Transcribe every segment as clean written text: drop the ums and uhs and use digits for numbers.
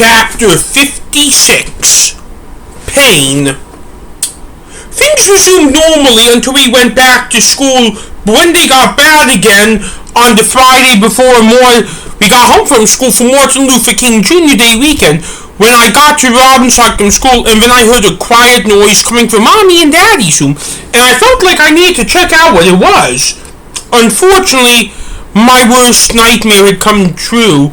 Chapter 56. Pain. Things resumed normally until we went back to school, but when they got bad again on the Friday before we got home from school for Martin Luther King Jr. Day weekend, when I got to Robbinsog-The school, and then I heard a quiet noise coming from Mommy and Daddy's room, and I felt like I needed to check out what it was. Unfortunately, my worst nightmare had come true.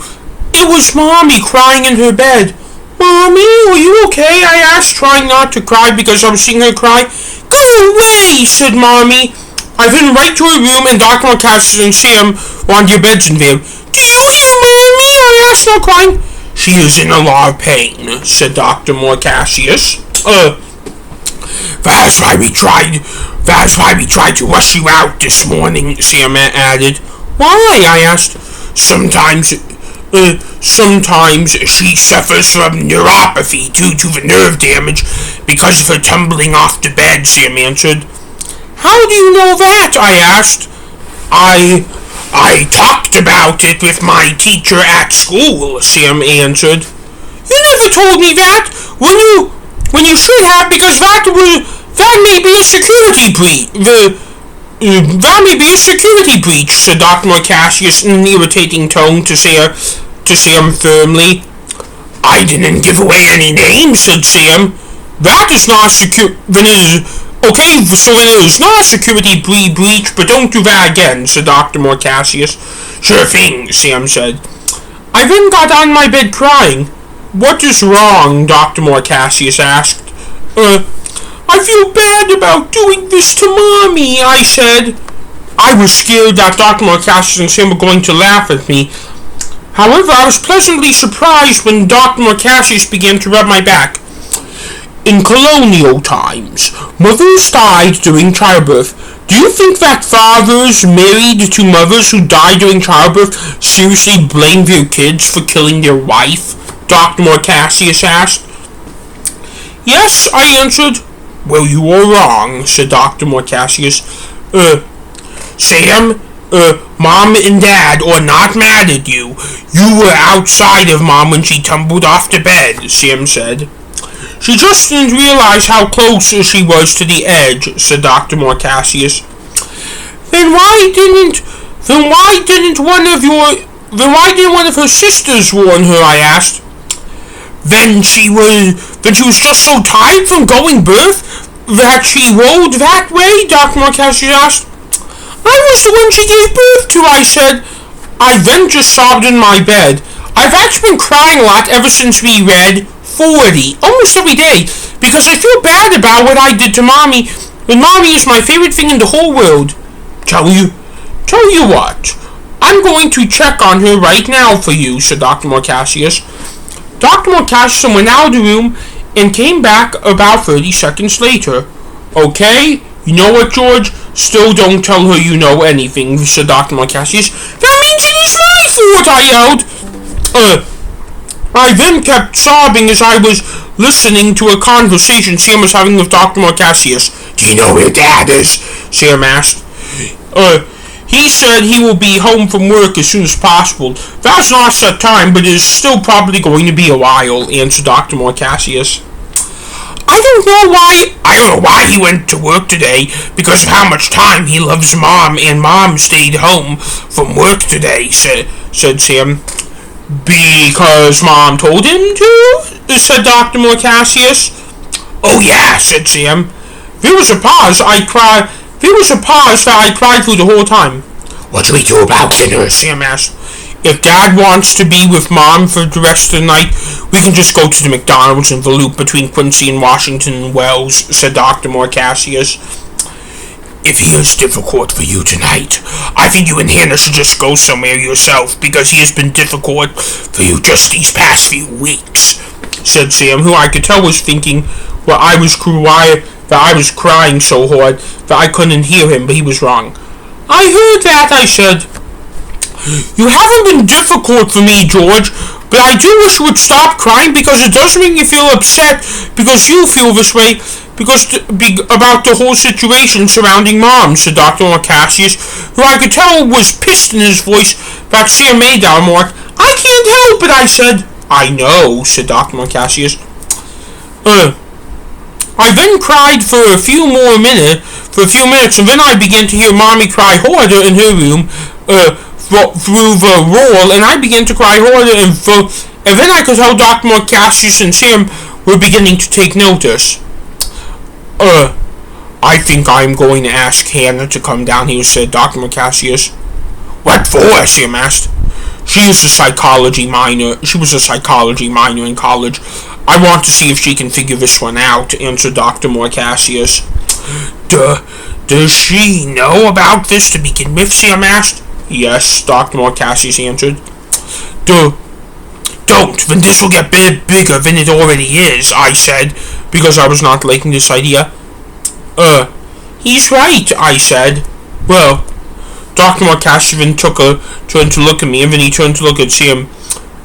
It was Mommy crying in her bed. "Mommy, are you okay?" I asked, trying not to cry because I was seeing her cry. "Go away," said Mommy. I went right to her room, and Dr. Marcassius and Sam were on their beds in there. "Do you hear Mommy?" I asked, not crying. "She is in a lot of pain," said Dr. Marcassius. That's why we tried to rush you out this morning," Sam added. "Why?" I asked. Sometimes she suffers from neuropathy due to the nerve damage because of her tumbling off the bed," Sam answered. "How do you know that?" I asked. I talked about it with my teacher at school," Sam answered. "You never told me that when you should have, because that may be a security breach. That may be a security breach," said Dr. Marcassius in an irritating tone to Sam firmly. "I didn't give away any names," said Sam. "That is not okay, so then it is not a security breach, but don't do that again," said Dr. Marcassius. "Sure thing," Sam said. I then got on my bed crying. "What is wrong?" Dr. Marcassius asked. "I feel bad about doing this to Mommy," I said. I was scared that Dr. Marcassius and Sam were going to laugh at me. However, I was pleasantly surprised when Dr. Marcassius began to rub my back. "In colonial times, mothers died during childbirth. Do you think that fathers married to mothers who died during childbirth seriously blame their kids for killing their wife?" Dr. Marcassius asked. "Yes," I answered. "Well, you are wrong," said Dr. Marcassius. Sam, Mom and Dad are not mad at you. You were outside of Mom when she tumbled off the bed," Sam said. "She just didn't realize how close she was to the edge," said Dr. Marcassius. Then why didn't one of her sisters warn her?" I asked. Then she was just so tired from going birth that she rolled that way?" Dr. Marcassius asked. "I was the one she gave birth to," I said. I then just sobbed in my bed. I've actually been crying a lot ever since we read 40, almost every day, because I feel bad about what I did to Mommy, when Mommy is my favorite thing in the whole world. Tell you what, I'm going to check on her right now for you," said Dr. Marcassius. Dr. Marcassius went out of the room and came back about 30 seconds later. "Okay, you know what, George? Still don't tell her you know anything," said Dr. Marcassius. "That means it is my fault," I yelled. I then kept sobbing as I was listening to a conversation Sam was having with Dr. Marcassius. "Do you know where Dad is?" Sam asked. He said he will be home from work as soon as possible. That's not a set time, but it is still probably going to be a while," answered Dr. Marcassius. I don't know why he went to work today, because of how much time he loves Mom, and Mom stayed home from work today," said Sam. "Because Mom told him to?" said Dr. Marcassius. "Oh yeah," said Sam. There was a pause that I cried through the whole time. "What do we do about dinner?" Sam asked. "If Dad wants to be with Mom for the rest of the night, we can just go to the McDonald's in the loop between Quincy and Washington and Wells," said Dr. Marcassius. "If he is difficult for you tonight, I think you and Hannah should just go somewhere yourself, because he has been difficult for you just these past few weeks," said Sam, who I could tell was thinking that I was crying so hard that I couldn't hear him, but he was wrong. "I heard that," I said. "You haven't been difficult for me, George, but I do wish you would stop crying, because it does make me feel upset because you feel this way about the whole situation surrounding Mom," said Dr. Marcassius, who I could tell was pissed in his voice that Sam made that remark. "I can't help it," I said. I know, said Dr. Cassius. I then cried for a few minutes, and then I began to hear Mommy cry harder in her room, through the wall, and I began to cry harder, and then I could tell Dr. Cassius and Sam were beginning to take notice. I think I'm going to ask Hannah to come down here, said Dr. Cassius. What for? Sam asked. She was a psychology minor in college. I want to see if she can figure this one out, answered Dr. Cassius. Does she know about this to begin with? Sam asked. Yes, Dr. Cassius answered. Don't, then this will get bigger than it already is, I said, because I was not liking this idea. He's right, I said. Well, Dr. Cassius then turned to look at me, and then he turned to look at Sam,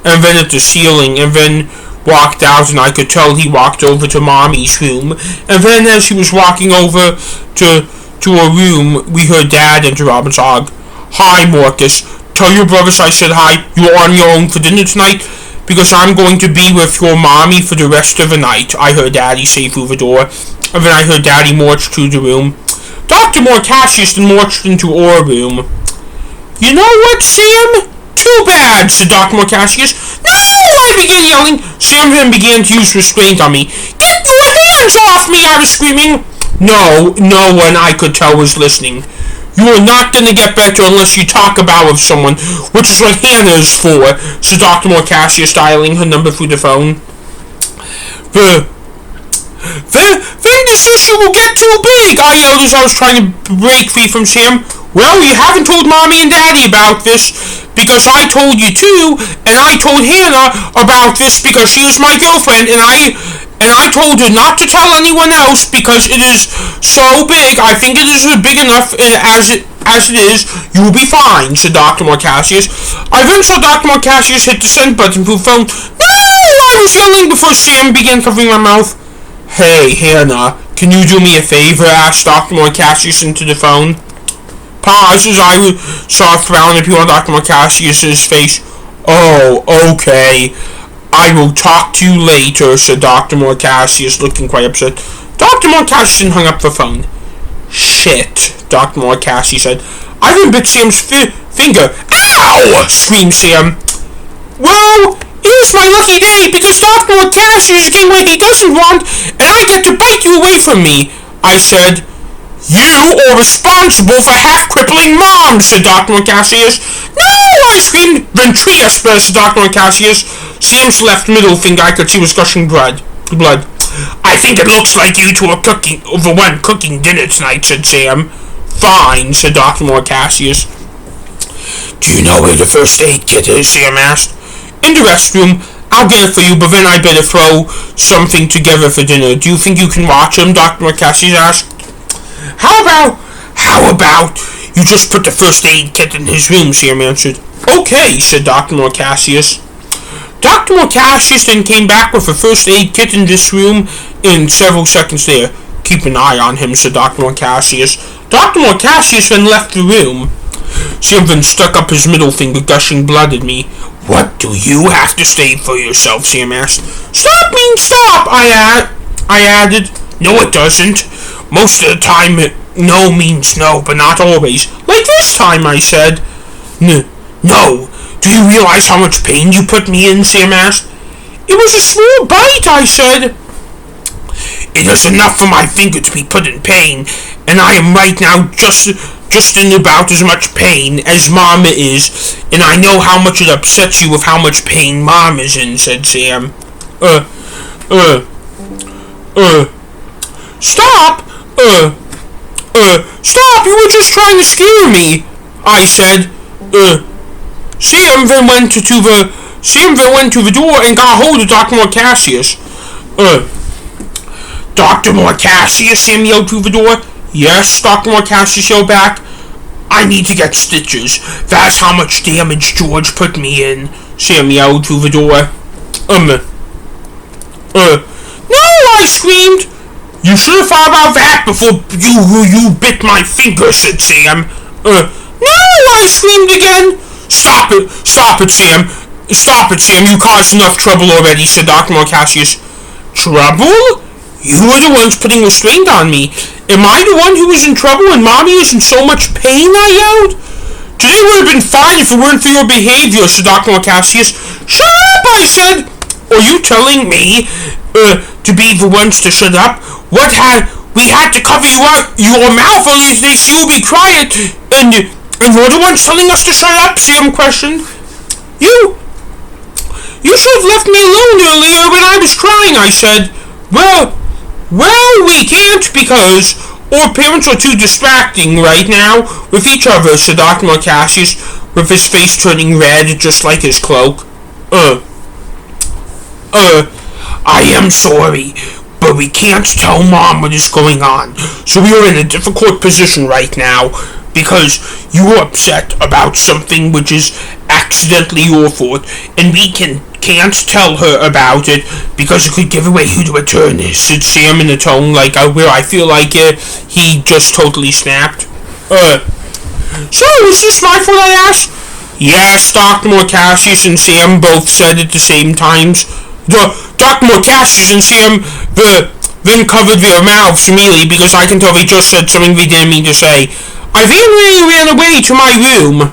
and then at the ceiling, and then walked out, and I could tell he walked over to Mommy's room, and then as he was walking over to her room, we heard Dad enter Robbinsog. Hi, Marcus. Tell your brothers I said hi. You're on your own for dinner tonight, because I'm going to be with your Mommy for the rest of the night, I heard Daddy say through the door, and then I heard Daddy march to the room. Dr. Cassius then marched into our room. You know what, Sam? Too bad, said Dr. Cassius. No, I began yelling. Sam then began to use restraint on me. Get your hands off me, I was screaming. No one I could tell was listening. You are not going to get better unless you talk about with someone, which is what Hannah is for, said Dr. Cassius, dialing her number through the phone. Then this issue will get too big, I yelled as I was trying to break free from Sam. Well, you haven't told Mommy and Daddy about this, because I told you too, and I told Hannah about this because she is my girlfriend, and I told her not to tell anyone else because it is so big. I think it is big enough as it is. You will be fine, said Dr. Cassius. I then saw Dr. Cassius hit the send button through the phone. No, I was yelling before Sam began covering my mouth. Hey, Hannah, can you do me a favor? Asked Dr. Cassius into the phone. Pause as I saw a frown appear on Dr. Cassius's face. Oh, okay. I will talk to you later, said Dr. Cassius, looking quite upset. Dr. Cassius hung up the phone. Shit, Dr. Cassius said. I then bit Sam's finger. Ow! Screamed Sam. Well, it is my lucky day because Dr. Cassius is getting what he doesn't want, and I get to bite you away from me, I said. You are responsible for half-crippling Mom, said Dr. Cassius. No, I screamed. Ventrius, said Dr. Cassius. Sam's left middle finger, I could see, was gushing blood. I think it looks like you two are cooking dinner tonight, said Sam. Fine, said Dr. Cassius. Do you know where the first aid kit is? Sam asked. In the restroom. I'll get it for you, but then I better throw something together for dinner. Do you think you can watch him? Dr. Cassius asked. How about you just put the first aid kit in his room, Sam answered. Okay, said Dr. Cassius. Dr. Cassius then came back with the first aid kit in this room in several seconds there. Keep an eye on him, said Dr. Cassius. Dr. Cassius then left the room. Sam then stuck up his middle finger, gushing blood at me. What do you have to say for yourself? Sam asked. Stop means stop, I added. No, it doesn't. Most of the time, no means no, but not always. Like this time, I said. No. Do you realize how much pain you put me in? Sam asked. It was a small bite, I said. It is enough for my finger to be put in pain, and I am right now just in about as much pain as Mama is, and I know how much it upsets you with how much pain Mom is in, said Sam. Stop! Stop! You were just trying to scare me, I said. Sam then went to the door and got hold of Dr. Cassius. Dr. Cassius, Sam yelled through the door. Yes, Dr. Cassius yelled back. I need to get stitches. That's how much damage George put me in, Sam yelled through the door. No, I screamed. You should have thought about that before you bit my finger, said Sam. No, I screamed again. Stop it, Sam. Stop it, Sam. You caused enough trouble already, said Dr. Marcassius. Trouble? You were the ones putting restraint on me. Am I the one who is in trouble and Mommy is in so much pain? I yelled. Today would have been fine if it weren't for your behavior, said Dr. Marcassius. Shut up, I said. Are you telling me to be the ones to shut up? We had to cover your mouth, or they say you'll be quiet, and you're the ones telling us to shut up, Sam questioned. You should have left me alone earlier when I was crying, I said. Well, we can't because our parents are too distracting right now with each other, said Dr. Marcassius, with his face turning red just like his cloak. I am sorry, but we can't tell Mom what is going on, so we are in a difficult position right now because you are upset about something which is accidentally your fault, and we can't tell her about it because it could give away who the return is, said Sam in a tone where I feel like he just totally snapped. So is this my fault, I asked? Yes, Dr. Marcassius and Sam both said at the same times. Dr. Marcassius and Sam then covered their mouths immediately because I can tell they just said something they didn't mean to say. I then ran away to my room.